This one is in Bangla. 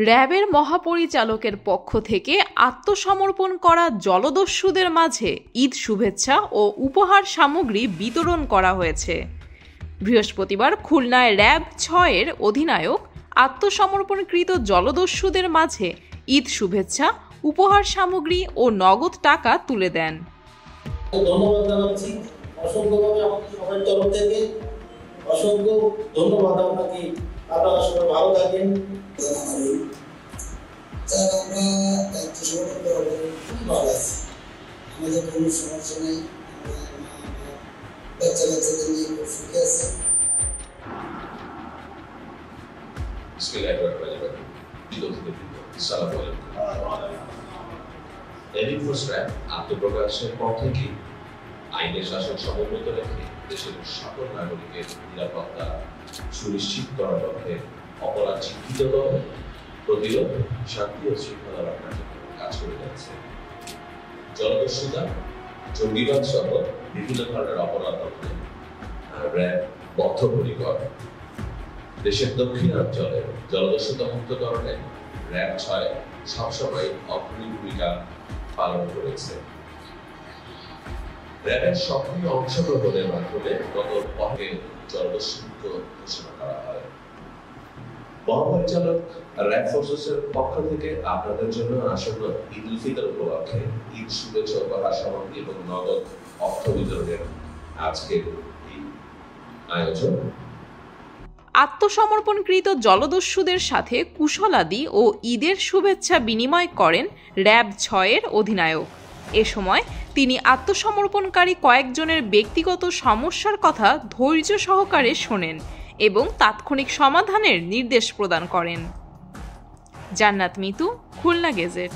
র্যাবের মহাপরিচালকের পক্ষ থেকে আত্মসমর্পণ করা জলদস্যুদের মাঝে ঈদ শুভেচ্ছা ও উপহার সামগ্রী বিতরণ করা হয়েছে। বৃহস্পতিবার খুলনায় র্যাব ৬-এর অধিনায়ক আত্মসমর্পণকৃত জলদস্যুদের মাঝে ঈদ শুভেচ্ছা, উপহার সামগ্রী ও নগদ টাকা তুলে দেন। ধন্যবাদ জানাচ্ছি অসংখ্যভাবে আমাদের সবার তরফ থেকে অসংখ্য ধন্যবাদ আপনাকে। আপনারা সবাই ভালো থাকেন। আমরা আত্মসমর্পণ করবো, খুব ভালো আছি, আমাদের কোনো সমস্যা নেই, বাচ্চা কাচ্চাদের নিয়ে খুব সুখে আছে। আত্মপ্রকাশের পর থেকে আইনের শাসন সমুন্নত রেখে দেশের সকল নাগরিকের নিরাপত্তা সুনিশ্চিত করার লক্ষ্যে অপরাধ চিহ্নিতকরণ, প্রতিরোধ, শান্তি ও শৃঙ্খলা রক্ষার জন্য কাজ করে যাচ্ছে। জলদস্যুতা, জঙ্গিবাদ সহ বিভিন্ন ধরনের অপরাধ রোধে র্যাব বদ্ধপরিকর। দেশের দক্ষিণাঞ্চলে জলদস্যুতা মুক্তকরণে র্যাব ৬ সবসময় অগ্রণী ভূমিকা পালন করেছে। র্যাবের সক্রিয় অংশগ্রহণের মাধ্যমে গত ১ জলদস্যু মুক্ত ঘোষণা করা হয়। মহাপরিচালক র্যাব ফোর্সেসের পক্ষ থেকে আপনাদের জন্য আসন্ন ঈদ উল ফিতর উপলক্ষে ঈদ শুভেচ্ছা, উপহার সামগ্রী এবং নগদ অর্থ বিতরণের আজকের এই আয়োজন। আত্মসমর্পণকৃত জলদস্যুদের সাথে কুশলাদি ও ঈদের শুভেচ্ছা বিনিময় করেন র্যাব ৬-এর অধিনায়ক। এ সময় তিনি আত্মসমর্পণকারী কয়েকজনের ব্যক্তিগত সমস্যার কথা ধৈর্য সহকারে শোনেন এবং তাৎক্ষণিক সমাধানের নির্দেশ প্রদান করেন। জান্নাত মিতু, খুলনা গেজেট।